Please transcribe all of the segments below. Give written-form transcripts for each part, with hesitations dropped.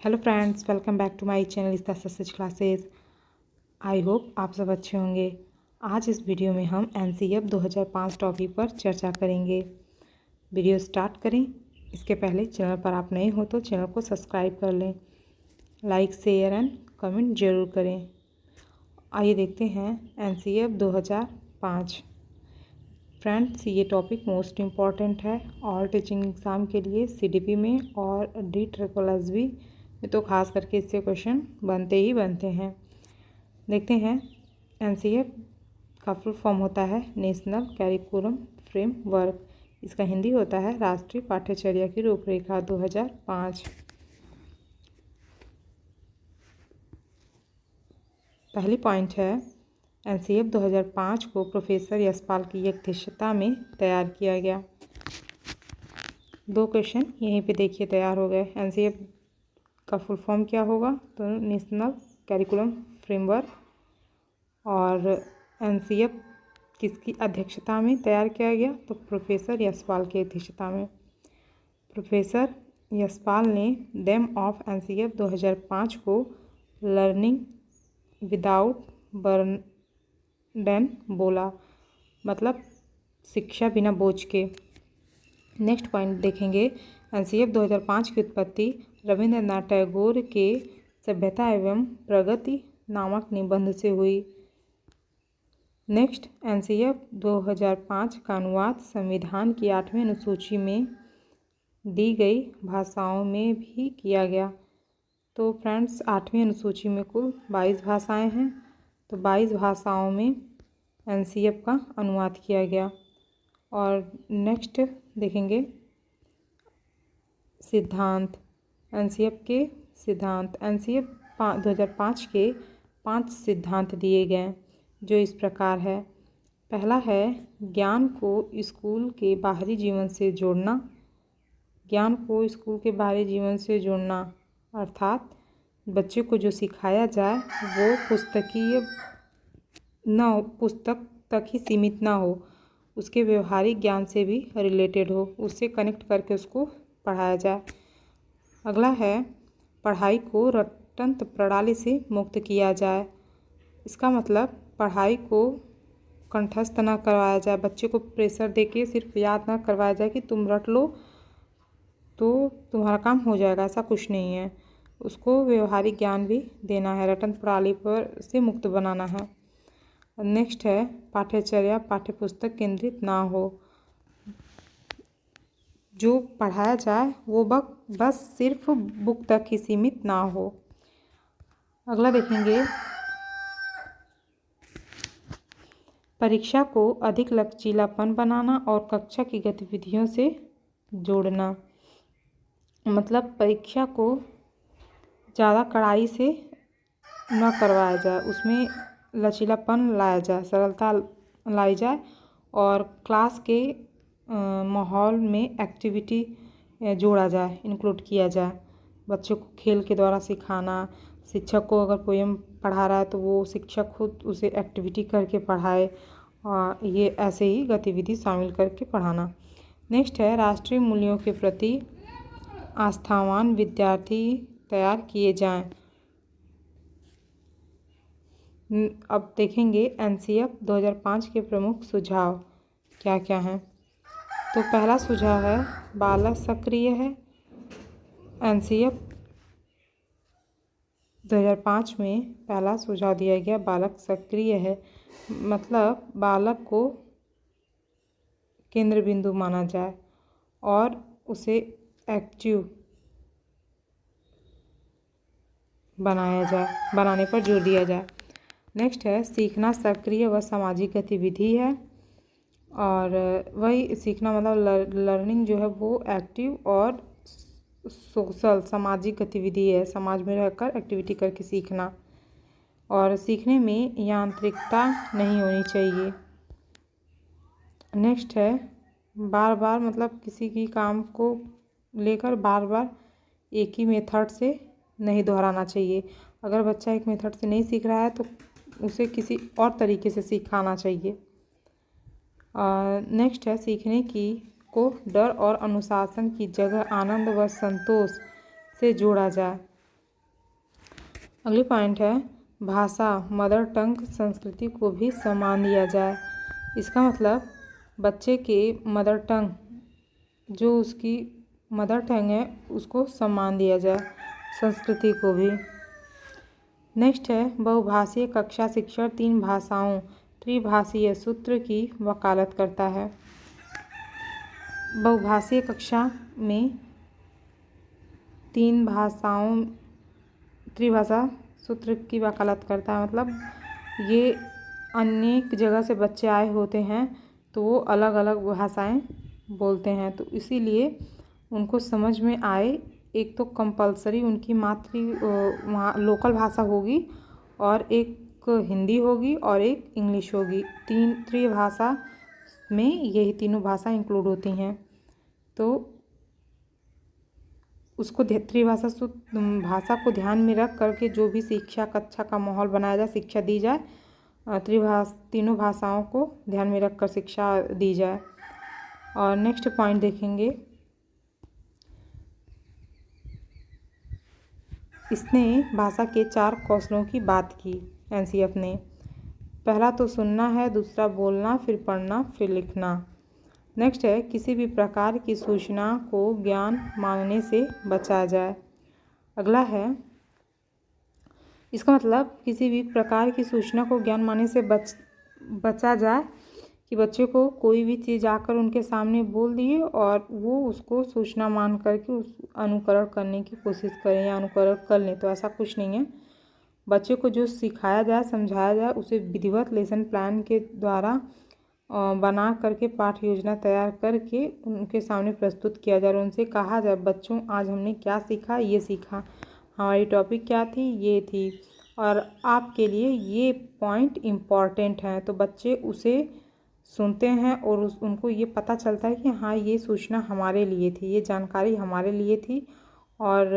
Hello friends, welcome back to my channel इस्ता सच classes. I hope आप सब अच्छे होंगे। आज इस वीडियो में हम एनसीईएफ 2005 टॉपिक पर चर्चा करेंगे। वीडियो स्टार्ट करें इसके पहले चैनल पर आप नए हो तो चैनल को सब्सक्राइब कर लें, लाइक शेयर एंड कमेंट ज़रूर करें। आइए देखते हैं एनसीईएफ 2005। फ्रेंड्स, ये टॉपिक मोस्ट इम्पॉर्टेंट है ऑल टीचिंग एग्ज़ाम के लिए सीडीपी में और DSSS में तो खास करके इससे क्वेश्चन बनते ही बनते हैं। देखते हैं एनसीईएफ का फुल फॉर्म होता है नेशनल करिकुलम फ्रेमवर्क। इसका हिंदी होता है राष्ट्रीय पाठ्यचर्या की रूपरेखा 2005। पहली पॉइंट है एनसीईएफ 2005 को प्रोफेसर यशपाल की अध्यक्षता में तैयार किया गया। दो क्वेश्चन यहीं पे देखिए तैयार हो गए। एनसीईएफ का फुल फॉर्म क्या होगा तो नेशनल करिकुलम फ्रेमवर्क, और एनसीईएफ किसकी अध्यक्षता में तैयार किया गया तो प्रोफेसर यशपाल की अध्यक्षता में। प्रोफेसर यशपाल ने देम ऑफ एनसीईएफ 2005 को लर्निंग विदाउट बर्डन बोला, मतलब शिक्षा बिना बोझ के। नेक्स्ट पॉइंट देखेंगे एनसीईएफ 2005 की उत्पत्ति रविंद्रनाथ टैगोर के सभ्यता एवं प्रगति नामक निबंध से हुई। नेक्स्ट, एनसीईएफ 2005 का अनुवाद संविधान की 8वीं अनुसूची में दी गई भाषाओं में भी किया गया। तो फ्रेंड्स, 8वीं अनुसूची में कुल 22 भाषाएं हैं, तो 22 भाषाओं में एनसीईएफ का अनुवाद किया गया। और नेक्स्ट देखेंगे सिद्धांत, एनसीईएफ के सिद्धांत। एनसीईएफ 2005 के 5 सिद्धांत दिए गए जो इस प्रकार है। पहला है ज्ञान को स्कूल के बाहरी जीवन से जोड़ना। ज्ञान को स्कूल के बाहरी जीवन से जोड़ना अर्थात बच्चे को जो सिखाया जाए वो पुस्तकीय ना हो, पुस्तक तक ही सीमित ना हो, उसके व्यवहारिक ज्ञान से भी रिलेटेड हो, उससे कनेक्ट करके उसको पढ़ाया जाए। अगला है पढ़ाई को रटंत प्रणाली से मुक्त किया जाए। इसका मतलब पढ़ाई को कंठस्थ ना करवाया जाए, बच्चे को प्रेशर देके सिर्फ याद ना करवाया जाए कि तुम रट लो तो तुम्हारा काम हो जाएगा, ऐसा कुछ नहीं है। उसको व्यवहारिक ज्ञान भी देना है, रटंत प्रणाली पर से मुक्त बनाना है। नेक्स्ट है पाठ्यचर्या पाठ्यपुस्तक केंद्रित ना हो, जो पढ़ाया जाए वो बस सिर्फ बुक तक ही सीमित ना हो। अगला देखेंगे परीक्षा को अधिक लचीलापन बनाना और कक्षा की गतिविधियों से जोड़ना, मतलब परीक्षा को ज़्यादा कड़ाई से न करवाया जाए, उसमें लचीलापन लाया जाए, सरलता लाई जाए और क्लास के माहौल में एक्टिविटी जोड़ा जाए, इंक्लूड किया जाए। बच्चों को खेल के द्वारा सिखाना, शिक्षक को अगर पोएम पढ़ा रहा है तो वो शिक्षक खुद उसे एक्टिविटी करके पढ़ाए, ये ऐसे ही गतिविधि शामिल करके पढ़ाना। नेक्स्ट है राष्ट्रीय मूल्यों के प्रति आस्थावान विद्यार्थी तैयार किए जाएं। अब देखेंगे एनसीईएफ 2005 के प्रमुख सुझाव क्या क्या हैं। तो पहला सुझाव है बालक सक्रिय है। एनसीईएफ 2005 में पहला सुझाव दिया गया बालक सक्रिय है, मतलब बालक को केंद्र बिंदु माना जाए और उसे एक्टिव बनाने पर जोर दिया जाए। नेक्स्ट है सीखना सक्रिय व सामाजिक गतिविधि है, और वही सीखना मतलब लर्निंग जो है वो एक्टिव और सोशल सामाजिक गतिविधि है, समाज में रहकर एक्टिविटी करके सीखना, और सीखने में यांत्रिकता नहीं होनी चाहिए। नेक्स्ट है बार बार, मतलब किसी भी काम को लेकर बार बार एक ही मेथड से नहीं दोहराना चाहिए। अगर बच्चा एक मेथड से नहीं सीख रहा है तो उसे किसी और तरीके से सिखाना चाहिए। नेक्स्ट है सीखने को डर और अनुशासन की जगह आनंद व संतोष से जोड़ा जाए। अगली पॉइंट है भाषा मदर टंग संस्कृति को भी सम्मान दिया जाए। इसका मतलब बच्चे के मदर टंग जो उसकी मदर टंग है उसको सम्मान दिया जाए, संस्कृति को भी। नेक्स्ट है बहुभाषीय कक्षा शिक्षण 3 भाषाओं त्रिभाषीय सूत्र की वकालत करता है। बहुभाषीय कक्षा में 3 भाषाओं त्रिभाषा सूत्र की वकालत करता है। मतलब ये अनेक जगह से बच्चे आए होते हैं तो वो अलग अलग भाषाएं बोलते हैं, तो इसीलिए उनको समझ में आए। एक तो कंपलसरी उनकी लोकल भाषा होगी और एक हिंदी होगी और एक इंग्लिश होगी। 3 त्रिभाषा में यही तीनों भाषा इंक्लूड होती हैं। तो उसको त्रिभाषा भाषा को ध्यान में रख करके जो भी शिक्षा कक्षा का माहौल बनाया जाए, शिक्षा दी जाए, तीनों भाषाओं को ध्यान में रख कर शिक्षा दी जाए। और नेक्स्ट पॉइंट देखेंगे, इसने भाषा के 4 कौशलों की बात की एनसीएफ ने। पहला तो सुनना है, दूसरा बोलना, फिर पढ़ना, फिर लिखना। नेक्स्ट है किसी भी प्रकार की सूचना को ज्ञान मानने से बचा जाए। अगला है इसका मतलब किसी भी प्रकार की सूचना को ज्ञान मानने से बचा जाए कि बच्चे को कोई भी चीज़ आकर उनके सामने बोल दिए और वो उसको सूचना मान करके उस अनुकरण करने की कोशिश करें या अनुकरण कर लें, तो ऐसा कुछ नहीं है। बच्चे को जो सिखाया जाए, समझाया जाए, उसे विधिवत लेसन प्लान के द्वारा बना करके पाठ योजना तैयार करके उनके सामने प्रस्तुत किया जाए और उनसे कहा जाए बच्चों आज हमने क्या सीखा, ये सीखा, हमारी टॉपिक क्या थी, ये थी और आपके लिए ये पॉइंट इम्पॉर्टेंट है। तो बच्चे उसे सुनते हैं और उनको ये पता चलता है कि हाँ ये सूचना हमारे लिए थी, ये जानकारी हमारे लिए थी और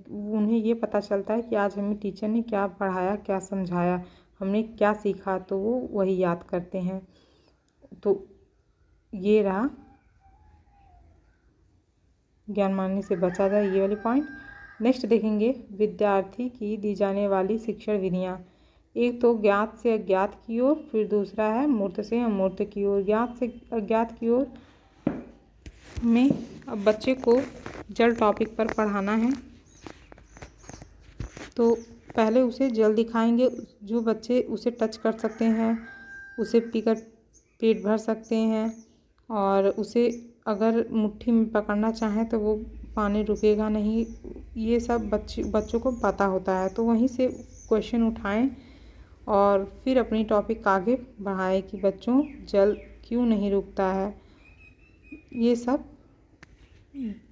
उन्हें ये पता चलता है कि आज हमें टीचर ने क्या पढ़ाया, क्या समझाया, हमने क्या सीखा, तो वो वही याद करते हैं। तो ये रहा ज्ञान मानने से बचा जाए, ये वाली पॉइंट। नेक्स्ट देखेंगे विद्यार्थी की दी जाने वाली शिक्षण विधियाँ। एक तो ज्ञात से अज्ञात की ओर, फिर दूसरा है मूर्त से अमूर्त की ओर। ज्ञात से अज्ञात की ओर में अब बच्चे को जल टॉपिक पर पढ़ाना है तो पहले उसे जल दिखाएंगे। जो बच्चे उसे टच कर सकते हैं उसे पीकर पेट भर सकते हैं और उसे अगर मुट्ठी में पकड़ना चाहें तो वो पानी रुकेगा नहीं। ये सब बच्चों को पता होता है, तो वहीं से क्वेश्चन उठाएं और फिर अपनी टॉपिक आगे बढ़ाएं कि बच्चों जल क्यों नहीं रुकता है, ये सब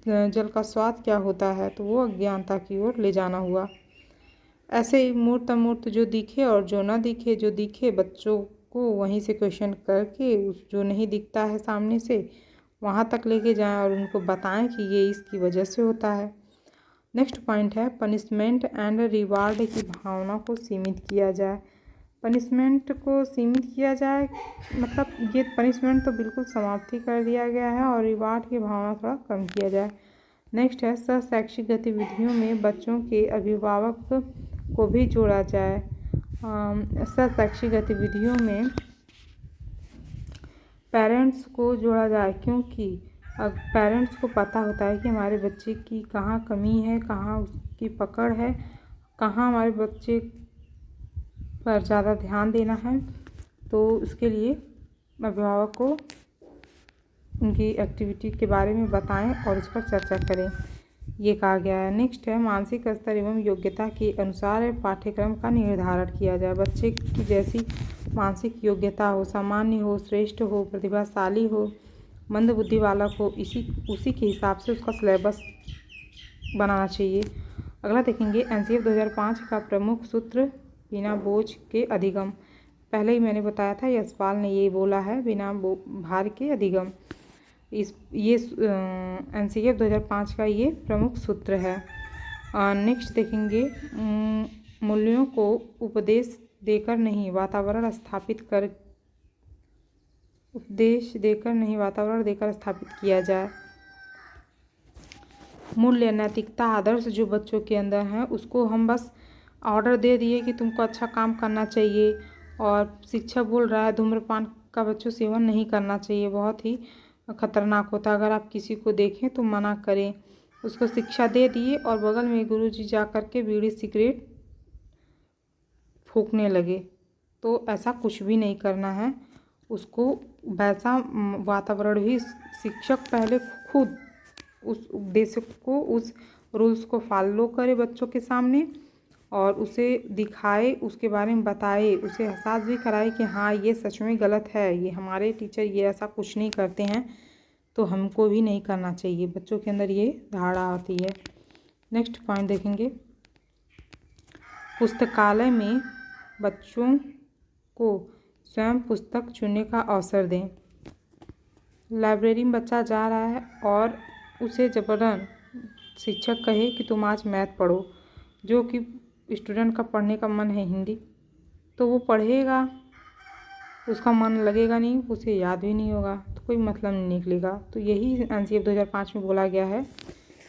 जल का स्वाद क्या होता है, तो वो अज्ञानता की ओर ले जाना हुआ। ऐसे ही मूर्त अमूर्त जो दिखे और जो ना दिखे, जो दिखे बच्चों को वहीं से क्वेश्चन करके उस जो नहीं दिखता है सामने से वहाँ तक लेके जाएं और उनको बताएं कि ये इसकी वजह से होता है। नेक्स्ट पॉइंट है पनिशमेंट एंड रिवार्ड की भावना को सीमित किया जाए। पनिशमेंट को सीमित किया जाए मतलब ये पनिशमेंट तो बिल्कुल समाप्ति कर दिया गया है और रिवार्ड की भावना थोड़ा कम किया जाए। नेक्स्ट है सहशैक्षिक गतिविधियों में बच्चों के अभिभावक को भी जोड़ा जाए। सहशैक्षिक गतिविधियों में पेरेंट्स को जोड़ा जाए क्योंकि पेरेंट्स को पता होता है कि हमारे बच्चे की कहाँ कमी है, कहाँ उसकी पकड़ है, कहाँ हमारे बच्चे पर ज़्यादा ध्यान देना है, तो उसके लिए अभिभावक को उनकी एक्टिविटी के बारे में बताएं और उस पर चर्चा करें, ये कहा गया है। नेक्स्ट है मानसिक स्तर एवं योग्यता के अनुसार पाठ्यक्रम का निर्धारण किया जाए। बच्चे की जैसी मानसिक योग्यता हो, सामान्य हो, श्रेष्ठ हो, प्रतिभाशाली हो, मंदबुद्धि वाला हो, उसी के हिसाब से उसका सिलेबस बनाना चाहिए। अगला देखेंगे एनसीएफ 2005 का प्रमुख सूत्र बिना बोझ के अधिगम। पहले ही मैंने बताया था यशपाल ने यही बोला है, बिना भार के अधिगम। ये एनसीएफ 2005 का ये प्रमुख सूत्र है। नेक्स्ट देखेंगे मूल्यों को उपदेश देकर नहीं वातावरण देकर स्थापित किया जाए। मूल्य नैतिकता आदर्श जो बच्चों के अंदर हैं उसको हम बस ऑर्डर दे दिए कि तुमको अच्छा काम करना चाहिए, और शिक्षक बोल रहा है धूम्रपान का बच्चों सेवन नहीं करना चाहिए, बहुत ही खतरनाक होता है। अगर आप किसी को देखें तो मना करें, उसको शिक्षा दे दिए और बगल में गुरुजी जा कर के बीड़ी सिगरेट फूकने लगे। तो ऐसा कुछ भी नहीं करना है, उसको वैसा वातावरण भी शिक्षक पहले खुद उस उपदेश को, उस रूल्स को फॉलो करे बच्चों के सामने, और उसे दिखाए, उसके बारे में बताए, उसे एहसास भी कराए कि हाँ ये सच में गलत है, ये हमारे टीचर ये ऐसा कुछ नहीं करते हैं तो हमको भी नहीं करना चाहिए। बच्चों के अंदर ये धारणा आती है। नेक्स्ट पॉइंट देखेंगे, पुस्तकालय में बच्चों को स्वयं पुस्तक चुनने का अवसर दें। लाइब्रेरी में बच्चा जा रहा है और उसे जबरन शिक्षक कहे कि तुम आज मैथ पढ़ो, जो कि स्टूडेंट का पढ़ने का मन है हिंदी, तो वो पढ़ेगा, उसका मन लगेगा नहीं, उसे याद भी नहीं होगा, तो कोई मतलब नहीं निकलेगा। तो यही एनसीएफ 2005 में बोला गया है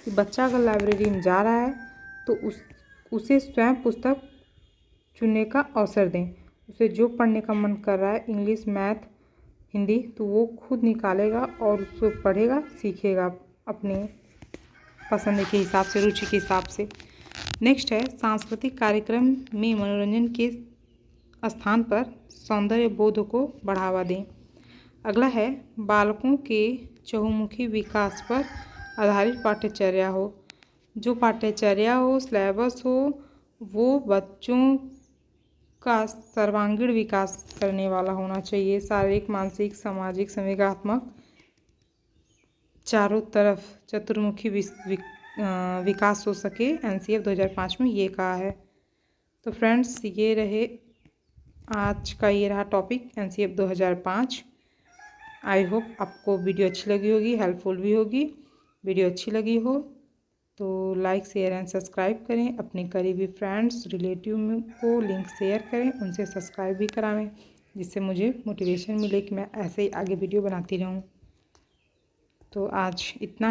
कि बच्चा अगर लाइब्रेरी में जा रहा है तो उसे स्वयं पुस्तक चुनने का अवसर दें। उसे जो पढ़ने का मन कर रहा है, इंग्लिश, मैथ, हिंदी, तो वो खुद निकालेगा और उसको पढ़ेगा, सीखेगा अपने पसंद के हिसाब से, रुचि के हिसाब से। नेक्स्ट है, सांस्कृतिक कार्यक्रम में मनोरंजन के स्थान पर सौंदर्य बोध को बढ़ावा दें। अगला है, बालकों के चहुमुखी विकास पर आधारित पाठ्यचर्या हो। जो पाठ्यचर्या हो, सिलेबस हो, वो बच्चों का सर्वांगीण विकास करने वाला होना चाहिए। शारीरिक, मानसिक, सामाजिक, संवेगात्मक, चारों तरफ चतुर्मुखी विकास हो सके, एनसीएफ 2005 में ये कहा है। तो फ्रेंड्स, ये रहे आज का, ये रहा टॉपिक एनसीएफ 2005। आई होप आपको वीडियो अच्छी लगी होगी, हेल्पफुल भी होगी। वीडियो अच्छी लगी हो तो लाइक, शेयर एंड सब्सक्राइब करें। अपने करीबी फ्रेंड्स, रिलेटिव को लिंक शेयर करें, उनसे सब्सक्राइब भी करावें, जिससे मुझे मोटिवेशन मिले कि मैं ऐसे ही आगे वीडियो बनाती रहूं। तो आज इतना।